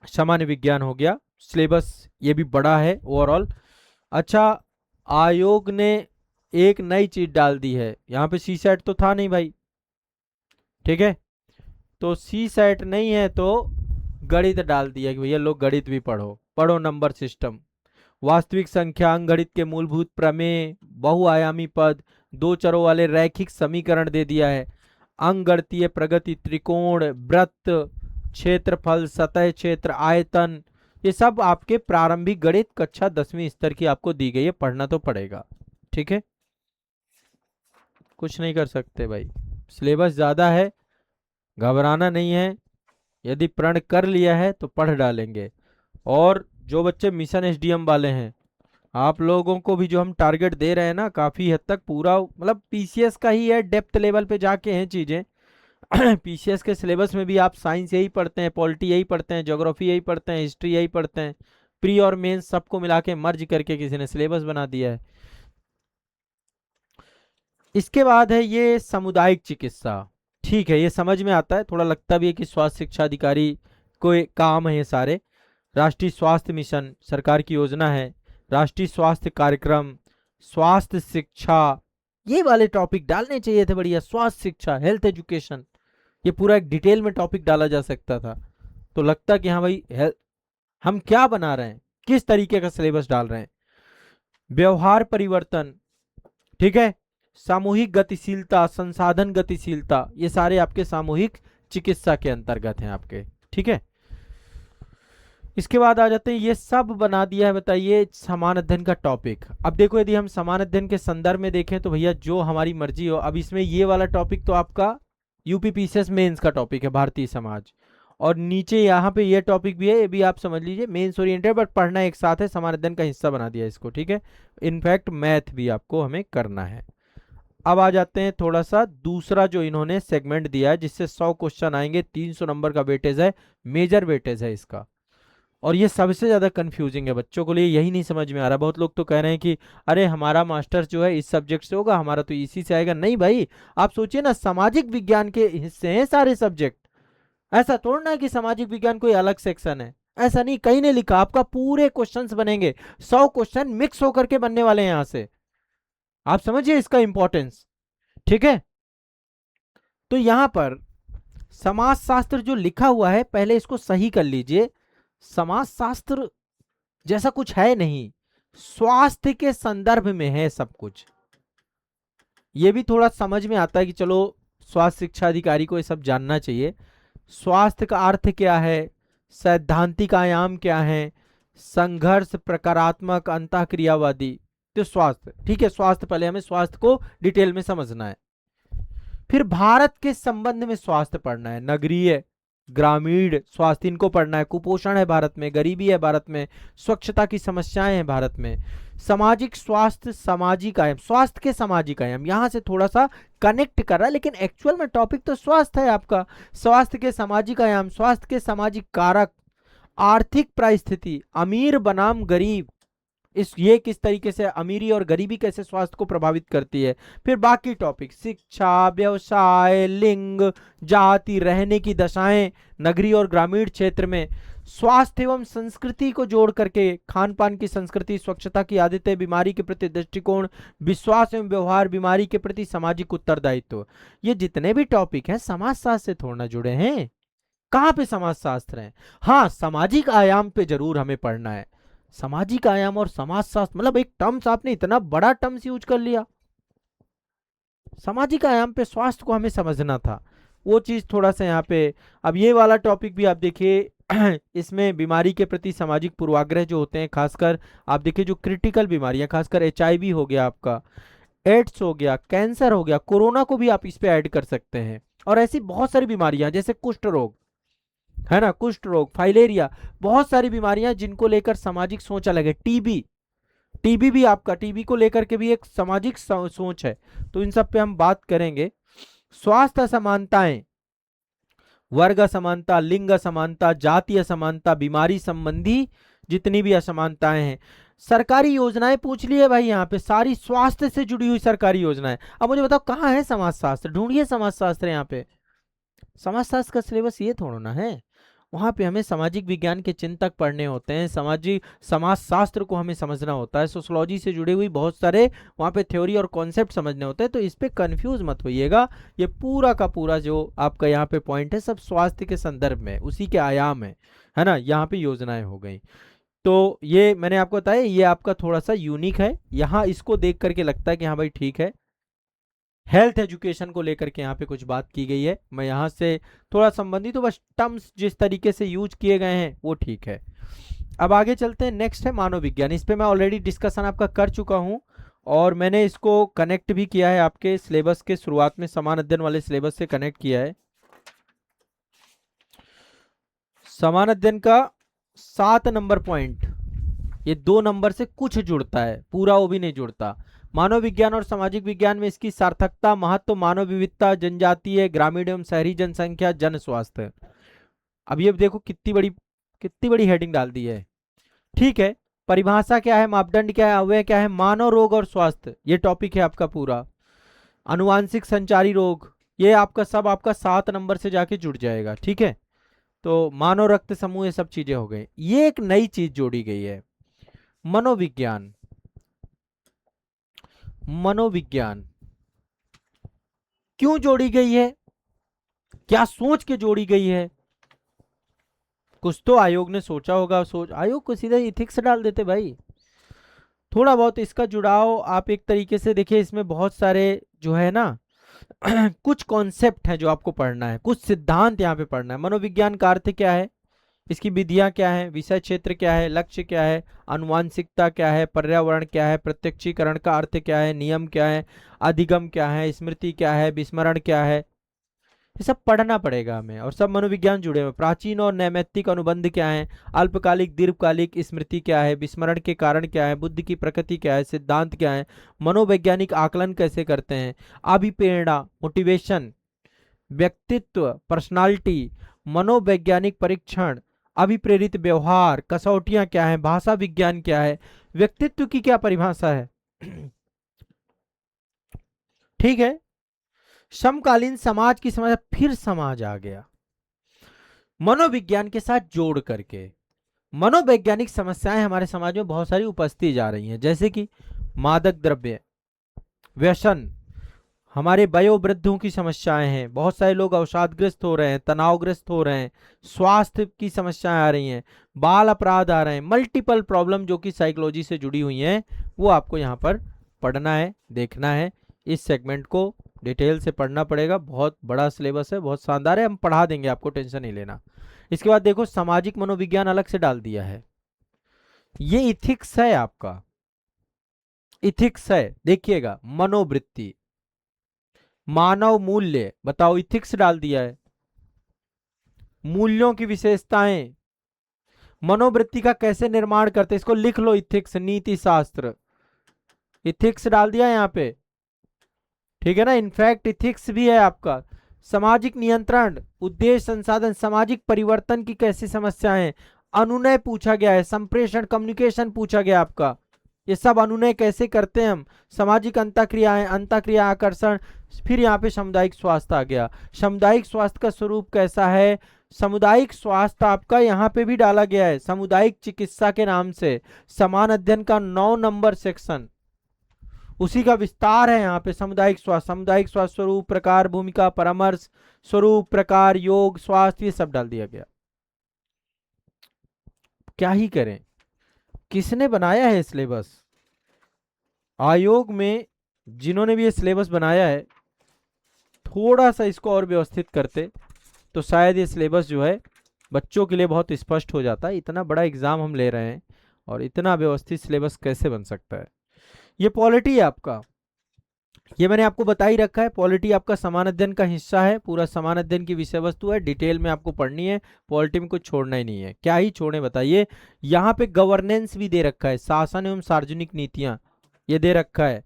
सामान्य विज्ञान हो गया, सिलेबस ये भी बड़ा है ओवरऑल। अच्छा, आयोग ने एक नई चीज डाल दी है, यहाँ पे सी सेट तो था नहीं भाई, ठीक है, तो सी सेट नहीं है तो गणित डाल दिया कि भैया लोग गणित भी पढ़ो, पढ़ो नंबर सिस्टम, वास्तविक संख्या, अंकगणित के मूलभूत प्रमेय, बहुआयामी पद, 2 चरों वाले रैखिक समीकरण दे दिया है, अंकगणितीय प्रगति, त्रिकोण, वृत्त, क्षेत्रफल, सतह क्षेत्र, आयतन, ये सब आपके प्रारंभिक गणित कक्षा 10वीं स्तर की आपको दी गई है, पढ़ना तो पड़ेगा, ठीक है, कुछ नहीं कर सकते भाई, सिलेबस ज्यादा है, घबराना नहीं है, यदि प्रण कर लिया है तो पढ़ डालेंगे। और जो बच्चे मिशन SDM वाले हैं, आप लोगों को भी जो हम टारगेट दे रहे हैं ना, काफी हद तक पूरा मतलब PCS का ही है, डेप्थ लेवल पे जाके हैं चीजें। PCS के सिलेबस में भी आप साइंस यही पढ़ते हैं, पॉलिटी यही पढ़ते हैं, ज्योग्राफी यही पढ़ते हैं, हिस्ट्री यही पढ़ते हैं, प्री और मेंस सबको मिला के मर्ज करके किसी ने सिलेबस बना दिया है। इसके बाद है ये सामुदायिक चिकित्सा, ठीक है, ये समझ में आता है, थोड़ा लगता भी है कि स्वास्थ्य शिक्षा अधिकारी को काम है ये सारे। राष्ट्रीय स्वास्थ्य मिशन सरकार की योजना है, राष्ट्रीय स्वास्थ्य कार्यक्रम, स्वास्थ्य शिक्षा, ये वाले टॉपिक डालने चाहिए थे बढ़िया, स्वास्थ्य शिक्षा, हेल्थ एजुकेशन, ये पूरा एक डिटेल में टॉपिक डाला जा सकता था, तो लगता कि हाँ भाई हम क्या बना रहे हैं, किस तरीके का सिलेबस डाल रहे हैं। व्यवहार परिवर्तन, ठीक है, सामूहिक गतिशीलता, संसाधन गतिशीलता, ये सारे आपके सामूहिक चिकित्सा के अंतर्गत हैं आपके, ठीक है। इसके बाद आ जाते हैं, ये सब बना दिया है, बताइए समान अध्ययन का टॉपिक। अब देखो यदि हम समान अध्ययन के संदर्भ में देखें तो भैया जो हमारी मर्जी हो, अब इसमें ये वाला टॉपिक तो आपका यूपी PCS मेंस का टॉपिक है, भारतीय समाज, और नीचे यहाँ पे ये टॉपिक भी है, ये भी आप समझ लीजिए मेंस ओरिएंटेड, बट पढ़ना एक साथ है, समान अध्ययन का हिस्सा बना दिया इसको, ठीक है। इनफैक्ट मैथ भी आपको हमें करना है। अब आ जाते हैं थोड़ा सा दूसरा जो इन्होंने सेगमेंट दिया है, जिससे 100 क्वेश्चन आएंगे, 300 नंबर का वेटेज है, मेजर वेटेज है इसका, और ये सबसे ज्यादा कंफ्यूजिंग है बच्चों को लिए, यही नहीं समझ में आ रहा। बहुत लोग तो कह रहे हैं कि अरे हमारा मास्टर्स जो है इस सब्जेक्ट से होगा, हमारा तो इसी से आएगा। नहीं भाई, आप सोचिए ना, सामाजिक विज्ञान के हिस्से हैं सारे सब्जेक्ट, ऐसा थोड़ा ना कि सामाजिक विज्ञान कोई अलग सेक्शन है, ऐसा नहीं, कहीं नहीं लिखा, आपका पूरे क्वेश्चंस बनेंगे, 100 क्वेश्चन मिक्स होकर के बनने वाले हैं यहां से, आप समझिए इसका इंपॉर्टेंस, ठीक है। तो यहां पर समाजशास्त्र जो लिखा हुआ है, पहले इसको सही कर लीजिए, समाजशास्त्र जैसा कुछ है नहीं, स्वास्थ्य के संदर्भ में है सब कुछ। ये भी थोड़ा समझ में आता है कि चलो स्वास्थ्य शिक्षा अधिकारी को ये सब जानना चाहिए। स्वास्थ्य का अर्थ क्या है, सैद्धांतिक आयाम क्या है, संघर्ष, प्रकारात्मक, अंतःक्रियावादी, तो स्वास्थ्य, ठीक है, स्वास्थ्य पहले हमें स्वास्थ्य को डिटेल में समझना है। फिर भारत के संबंध में स्वास्थ्य पढ़ना है, नगरीय, ग्रामीण स्वास्थ्य इनको पढ़ना है, कुपोषण है भारत में, गरीबी है भारत में, स्वच्छता की समस्याएं हैं भारत में, सामाजिक स्वास्थ्य, सामाजिक आयाम, स्वास्थ्य के सामाजिक आयाम, यहां से थोड़ा सा कनेक्ट कर रहा है, लेकिन एक्चुअल में टॉपिक तो स्वास्थ्य है आपका। स्वास्थ्य के सामाजिक आयाम, स्वास्थ्य के सामाजिक कारक, आर्थिक परिस्थिति, अमीर बनाम गरीब, इस ये किस तरीके से अमीरी और गरीबी कैसे स्वास्थ्य को प्रभावित करती है। फिर बाकी टॉपिक शिक्षा, व्यवसाय, लिंग, जाति, रहने की दशाएं नगरीय और ग्रामीण क्षेत्र में, स्वास्थ्य एवं संस्कृति को जोड़ करके खान पान की संस्कृति, स्वच्छता की आदतें, बीमारी के प्रति दृष्टिकोण, विश्वास एवं व्यवहार, बीमारी के प्रति सामाजिक उत्तरदायित्व। ये जितने भी टॉपिक हैं समाज शास्त्र से थोड़ा ना जुड़े हैं। कहाँ पे समाज शास्त्र है? हाँ, सामाजिक आयाम पे जरूर हमें पढ़ना है। सामाजिक आयाम और समाज शास्त्र, मतलब एक टर्म्स आपने इतना बड़ा टर्म्स यूज कर लिया। सामाजिक आयाम पे स्वास्थ्य को हमें समझना था, वो चीज थोड़ा सा यहाँ पे। अब ये वाला टॉपिक भी आप देखिए इसमें बीमारी के प्रति सामाजिक पूर्वाग्रह जो होते हैं, खासकर आप देखिए जो क्रिटिकल बीमारियां, खासकर HIV हो गया आपका, एड्स हो गया, कैंसर हो गया, कोरोना को भी आप इस पे ऐड कर सकते हैं। और ऐसी बहुत सारी बीमारियां जैसे कुष्ठ रोग है ना, कुष्ठ रोग, फाइलेरिया, बहुत सारी बीमारियां जिनको लेकर सामाजिक सोच अलग है। टीबी, टीबी भी आपका, टीबी को लेकर के भी एक सामाजिक सोच है, तो इन सब पे हम बात करेंगे। स्वास्थ्य असमानताएं, वर्ग असमानता, लिंग असमानता, जाति असमानता, बीमारी संबंधी जितनी भी असमानताएं हैं, सरकारी योजनाएं पूछ लिए भाई, यहाँ पे सारी स्वास्थ्य से जुड़ी हुई सरकारी योजनाएं। अब मुझे बताओ कहाँ है समाजशास्त्र, ढूंढिए समाजशास्त्र यहाँ पे। समाजशास्त्र का सिलेबस ये थोड़ा ना है, वहां पे हमें सामाजिक विज्ञान के चिंतक पढ़ने होते हैं, सामाजिक समाजशास्त्र को हमें समझना होता है, सोशोलॉजी से जुड़े हुई बहुत सारे वहां पे थ्योरी और कॉन्सेप्ट समझने होते हैं। तो इस पे कंफ्यूज मत होइएगा, ये पूरा का पूरा जो आपका यहाँ पे पॉइंट है सब स्वास्थ्य के संदर्भ में, उसी के आयाम है ना, यहाँ पे योजनाएं हो गई। तो ये मैंने आपको बताया, ये आपका थोड़ा सा यूनिक है, यहाँ इसको देख करके लगता है कि हाँ भाई ठीक है। हेल्थ एजुकेशन को लेकर के यहाँ पे कुछ बात की गई है, मैं यहाँ से थोड़ा संबंधित, तो बस टर्म्स जिस तरीके से यूज किए गए हैं वो ठीक है। अब आगे चलते हैं, नेक्स्ट है मानव विज्ञान। इस पे मैं ऑलरेडी डिस्कशन आपका कर चुका हूँ और मैंने इसको कनेक्ट भी किया है आपके सिलेबस के शुरुआत में, समान अध्ययन वाले सिलेबस से कनेक्ट किया है। समान अध्ययन का 7 नंबर पॉइंट, ये 2 नंबर से कुछ जुड़ता है, पूरा वो भी नहीं जुड़ता। मानव विज्ञान और सामाजिक विज्ञान में इसकी सार्थकता, महत्व, मानव विविधता, जनजातीय, ग्रामीण एवं शहरी जनसंख्या, जन स्वास्थ्य। अब ये देखो कितनी बड़ी हेडिंग डाल दी है। ठीक है, परिभाषा क्या है, मापदंड क्या है, अवयव क्या है, मानव रोग और स्वास्थ्य, ये टॉपिक है आपका पूरा। अनुवांशिक संचारी रोग, ये आपका सब आपका 7 नंबर से जाके जुड़ जाएगा। ठीक है, तो मानव रक्त समूह, ये सब चीजें हो गई। ये एक नई चीज जोड़ी गई है, मनोविज्ञान। मनोविज्ञान क्यों जोड़ी गई है, क्या सोच के जोड़ी गई है? कुछ तो आयोग ने सोचा होगा, आयोग को सीधा इथिक्स डाल देते भाई। थोड़ा बहुत इसका जुड़ाव आप एक तरीके से देखिए, इसमें बहुत सारे जो है ना कुछ कॉन्सेप्ट हैं जो आपको पढ़ना है, कुछ सिद्धांत यहाँ पे पढ़ना है। मनोविज्ञान का अर्थ क्या है, इसकी विधियां क्या है, विषय क्षेत्र क्या है, लक्ष्य क्या है, आनुवांशिकता क्या है, पर्यावरण क्या है, प्रत्यक्षीकरण का अर्थ क्या है, नियम क्या है, अधिगम क्या है, स्मृति क्या है, विस्मरण क्या है, ये सब पढ़ना पड़ेगा हमें। और सब मनोविज्ञान जुड़े हुए, प्राचीन और नैमित्तिक अनुबंध क्या है, अल्पकालिक दीर्घकालिक स्मृति क्या है, विस्मरण के कारण क्या है, बुद्धि की प्रकृति क्या है, सिद्धांत क्या है, मनोवैज्ञानिक आकलन कैसे करते हैं, अभिप्रेरणा, मोटिवेशन, व्यक्तित्व, पर्सनालिटी, मनोवैज्ञानिक परीक्षण, अभिप्रेरित व्यवहार, कसौटियां क्या है, भाषा विज्ञान क्या है, व्यक्तित्व की क्या परिभाषा है। ठीक है, समकालीन समाज की समझ, फिर समाज आ गया मनोविज्ञान के साथ जोड़ करके। मनोवैज्ञानिक समस्याएं हमारे समाज में बहुत सारी उपस्थित जा रही हैं, जैसे कि मादक द्रव्य, व्यसन, हमारे वयोवृद्धों की समस्याएं हैं, बहुत सारे लोग अवसादग्रस्त हो रहे हैं, तनावग्रस्त हो रहे हैं, स्वास्थ्य की समस्याएं आ रही हैं, बाल अपराध आ रहे हैं, मल्टीपल प्रॉब्लम जो कि साइकोलॉजी से जुड़ी हुई हैं, वो आपको यहाँ पर पढ़ना है, देखना है। इस सेगमेंट को डिटेल से पढ़ना पड़ेगा, बहुत बड़ा सिलेबस है, बहुत शानदार है, हम पढ़ा देंगे आपको, टेंशन नहीं लेना। इसके बाद देखो सामाजिक मनोविज्ञान अलग से डाल दिया है, ये इथिक्स है आपका, इथिक्स है, देखिएगा, मनोवृत्ति, मानव मूल्य, बताओ, इथिक्स डाल दिया है। मूल्यों की विशेषताएं, मनोवृत्ति का कैसे निर्माण करते, इसको लिख लो, इथिक्स, नीति शास्त्र, इथिक्स डाल दिया यहाँ पे, ठीक है ना, इनफैक्ट इथिक्स भी है आपका। सामाजिक नियंत्रण, उद्देश्य, संसाधन, सामाजिक परिवर्तन की कैसी समस्याएं, अनुनय पूछा गया है, संप्रेषण, कम्युनिकेशन पूछा गया आपका, ये सब अनुनय कैसे करते हैं हम, सामाजिक अंतःक्रियाएं, अंतःक्रिया, आकर्षण। फिर यहाँ पे सामुदायिक स्वास्थ्य आ गया, सामुदायिक स्वास्थ्य का स्वरूप कैसा है, सामुदायिक स्वास्थ्य आपका यहाँ पे भी डाला गया है, सामुदायिक चिकित्सा के नाम से, समान अध्ययन का 9 नंबर सेक्शन, उसी का विस्तार है यहाँ पे। सामुदायिक स्वास्थ्य, सामुदायिक स्वास्थ्य स्वरूप, प्रकार, भूमिका, परामर्श, स्वरूप, प्रकार, योग, स्वास्थ्य, ये सब डाल दिया गया। क्या ही करें, किसने बनाया है सिलेबस, आयोग में जिन्होंने भी ये सिलेबस बनाया है, थोड़ा सा इसको और व्यवस्थित करते तो शायद ये सिलेबस जो है बच्चों के लिए बहुत स्पष्ट हो जाता है। इतना बड़ा एग्जाम हम ले रहे हैं और इतना व्यवस्थित सिलेबस कैसे बन सकता है। ये पॉलिटी है आपका, ये मैंने आपको बता ही रखा है, पॉलिटी आपका समान अध्ययन का हिस्सा है, पूरा समान अध्ययन की विषय वस्तु है, डिटेल में आपको पढ़नी है, पॉलिटी में कुछ छोड़ना ही नहीं है। क्या ही छोड़े बताइए, यहाँ पे गवर्नेंस भी दे रखा है, शासन एवं सार्वजनिक नीतियां, ये दे रखा है,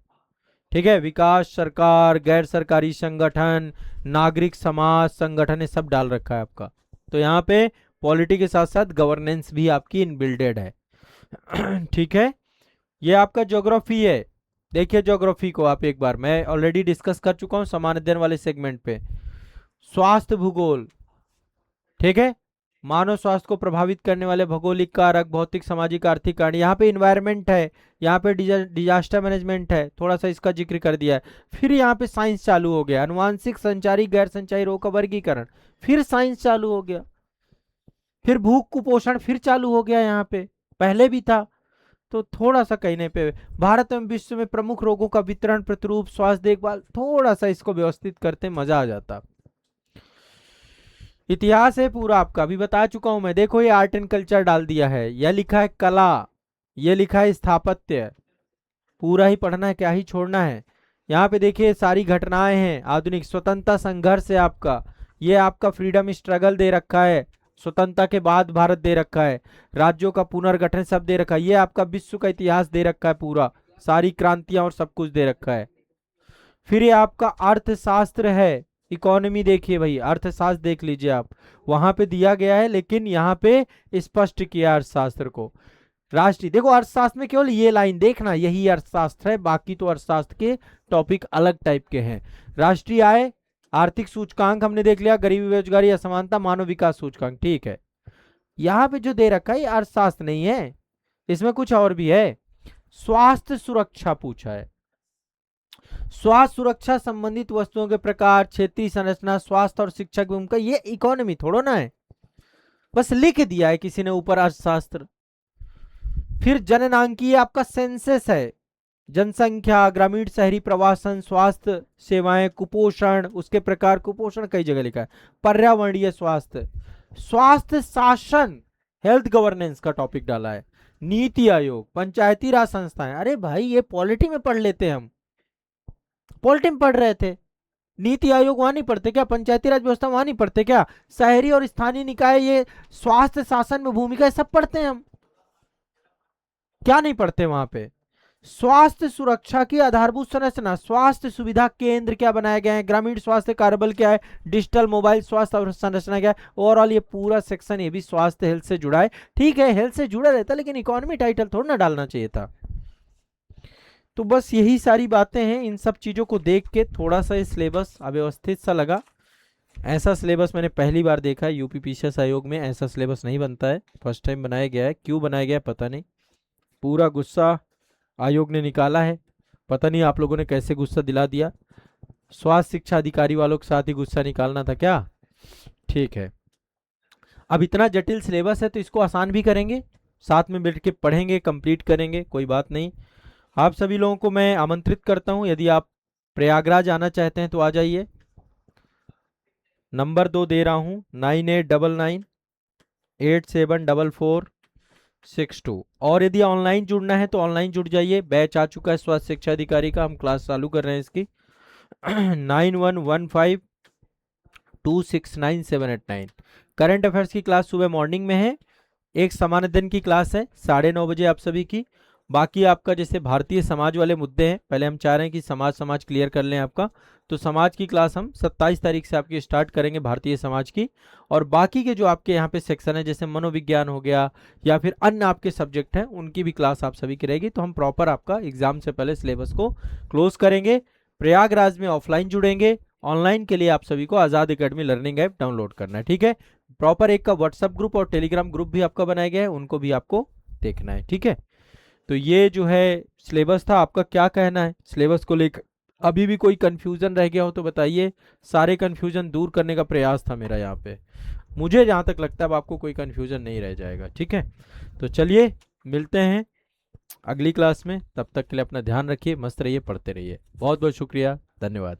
ठीक है, विकास, सरकार, गैर सरकारी संगठन, नागरिक समाज संगठन, ये सब डाल रखा है आपका। तो यहाँ पे पॉलिटी के साथ साथ गवर्नेंस भी आपकी इनबिल्डेड है। ठीक है, ये आपका ज्योग्राफी है, देखिए ज्योग्राफी को आप एक बार, मैं ऑलरेडी डिस्कस कर चुका हूं समान अध्ययन वाले सेगमेंट पे। स्वास्थ्य भूगोल, ठीक है, मानव स्वास्थ्य को प्रभावित करने वाले भौगोलिक कारक, भौतिक, सामाजिक, आर्थिक कारण, यहाँ पे इन्वायरमेंट है, यहाँ पे डिजास्टर मैनेजमेंट है, थोड़ा सा इसका जिक्र कर दिया है। फिर यहाँ पे साइंस चालू हो गया, अनुवांशिक, संचारी, गैर संचारी रोग का वर्गीकरण, फिर साइंस चालू हो गया, फिर भूख कुपोषण फिर चालू हो गया, यहाँ पे पहले भी था। तो थोड़ा सा कहने पे भारत एवं विश्व में प्रमुख रोगों का वितरण, प्रतिरूप, स्वास्थ्य देखभाल, थोड़ा सा इसको व्यवस्थित करते मजा आ जाता। इतिहास है पूरा आपका, अभी बता चुका हूं मैं, देखो ये आर्ट एंड कल्चर डाल दिया है, यह लिखा है कला, ये लिखा है स्थापत्य, पूरा ही पढ़ना है, क्या ही छोड़ना है। यहाँ पे देखिए सारी घटनाएं हैं, आधुनिक स्वतंत्रता संघर्ष है आपका, ये आपका फ्रीडम स्ट्रगल दे रखा है, स्वतंत्रता के बाद भारत दे रखा है, राज्यों का पुनर्गठन सब दे रखा है, ये आपका विश्व का इतिहास दे रखा है पूरा, सारी क्रांतियां और सब कुछ दे रखा है। फिर ये आपका अर्थशास्त्र है, इकोनॉमी देखिए भाई, अर्थशास्त्र देख लीजिए आप, वहां पे दिया गया है लेकिन यहाँ पे स्पष्ट किया अर्थशास्त्र को। राष्ट्रीय, देखो अर्थशास्त्र में केवल ये लाइन देखना, यही अर्थशास्त्र है, बाकी तो अर्थशास्त्र के टॉपिक अलग टाइप के हैं। राष्ट्रीय आय, आर्थिक सूचकांक हमने देख लिया, गरीबी, बेरोजगारी, असमानता, मानव विकास सूचकांक, ठीक है। यहाँ पे जो दे रखा है ये अर्थशास्त्र नहीं है, इसमें कुछ और भी है। स्वास्थ्य सुरक्षा पूछा है, स्वास्थ्य सुरक्षा संबंधित वस्तुओं के प्रकार, क्षेत्रीय संरचना, स्वास्थ्य और शिक्षा की भूमिका, ये इकोनॉमी थोड़ा ना है, बस लिख दिया है किसी ने ऊपर अर्थशास्त्र। फिर जननांकीय आपका सेंसस है, जनसंख्या, ग्रामीण शहरी प्रवासन, स्वास्थ्य सेवाएं, कुपोषण, उसके प्रकार, कुपोषण कई जगह लिखा है, पर्यावरणीय स्वास्थ्य, स्वास्थ्य शासन, हेल्थ गवर्नेंस का टॉपिक डाला है, नीति आयोग, पंचायती राज संस्थाएं। अरे भाई ये पॉलिटी में पढ़ लेते, हम पॉलिटी में पढ़ रहे थे, नीति आयोग वहां नहीं पढ़ते क्या, पंचायती राज व्यवस्था वहां नहीं पढ़ते क्या, शहरी और स्थानीय निकाय, ये स्वास्थ्य शासन में भूमिका, सब पढ़ते हैं हम, क्या नहीं पढ़ते वहां पे। स्वास्थ्य सुरक्षा की आधारभूत संरचना, स्वास्थ्य सुविधा केंद्र क्या बनाया गया है, ग्रामीण स्वास्थ्य कार्यबल क्या है, डिजिटल मोबाइल स्वास्थ्य संरचना क्या है, ओवरऑल ये पूरा सेक्शन ये भी स्वास्थ्य हेल्थ से जुड़ा है। ठीक है हेल्थ से जुड़ा रहता लेकिन इकोनॉमी टाइटल थोड़ा ना डालना चाहिए था। तो बस यही सारी बातें हैं, इन सब चीजों को देख के थोड़ा सा सिलेबस अव्यवस्थित सा लगा। ऐसा सिलेबस मैंने पहली बार देखा है, यूपी पीसीएस आयोग में ऐसा सिलेबस नहीं बनता है, फर्स्ट टाइम बनाया गया है, क्यों बनाया गया है पता नहीं, पूरा गुस्सा आयोग ने निकाला है, पता नहीं आप लोगों ने कैसे गुस्सा दिला दिया, स्वास्थ्य शिक्षा अधिकारी वालों के साथ ही गुस्सा निकालना था क्या। ठीक है, अब इतना जटिल सिलेबस है तो इसको आसान भी करेंगे, साथ में बैठ के पढ़ेंगे, कंप्लीट करेंगे, कोई बात नहीं। आप सभी लोगों को मैं आमंत्रित करता हूं, यदि आप प्रयागराज आना चाहते हैं तो आ जाइए, नंबर 2 दे रहा हूं 9899874462। और यदि ऑनलाइन जुड़ना है तो ऑनलाइन जुड़ जाइए, बैच आ चुका है स्वास्थ्य शिक्षा अधिकारी का, हम क्लास चालू कर रहे हैं इसकी 9115269789। करंट अफेयर्स की क्लास सुबह मॉर्निंग में है, एक सामान्य दिन की क्लास है 9:30 बजे आप सभी की। बाकी आपका जैसे भारतीय समाज वाले मुद्दे हैं, पहले हम चाह रहे हैं कि समाज क्लियर कर लें आपका, तो समाज की क्लास हम 27 तारीख से आपकी स्टार्ट करेंगे भारतीय समाज की। और बाकी के जो आपके यहाँ पे सेक्शन है जैसे मनोविज्ञान हो गया या फिर अन्य आपके सब्जेक्ट हैं उनकी भी क्लास आप सभी की रहेगी। तो हम प्रॉपर आपका एग्जाम से पहले सिलेबस को क्लोज करेंगे। प्रयागराज में ऑफलाइन जुड़ेंगे, ऑनलाइन के लिए आप सभी को आज़ाद एकेडमी लर्निंग ऐप डाउनलोड करना है, ठीक है। प्रॉपर एक का व्हाट्सएप ग्रुप और टेलीग्राम ग्रुप भी आपका बनाया गया है, उनको भी आपको देखना है, ठीक है। तो ये जो है सिलेबस था, आपका क्या कहना है सिलेबस को लेकर? अभी भी कोई कंफ्यूजन रह गया हो तो बताइए, सारे कंफ्यूजन दूर करने का प्रयास था मेरा यहाँ पे। मुझे जहाँ तक लगता है अब आपको कोई कंफ्यूजन नहीं रह जाएगा, ठीक है। तो चलिए मिलते हैं अगली क्लास में, तब तक के लिए अपना ध्यान रखिए, मस्त रहिए, पढ़ते रहिए। बहुत बहुत शुक्रिया, धन्यवाद।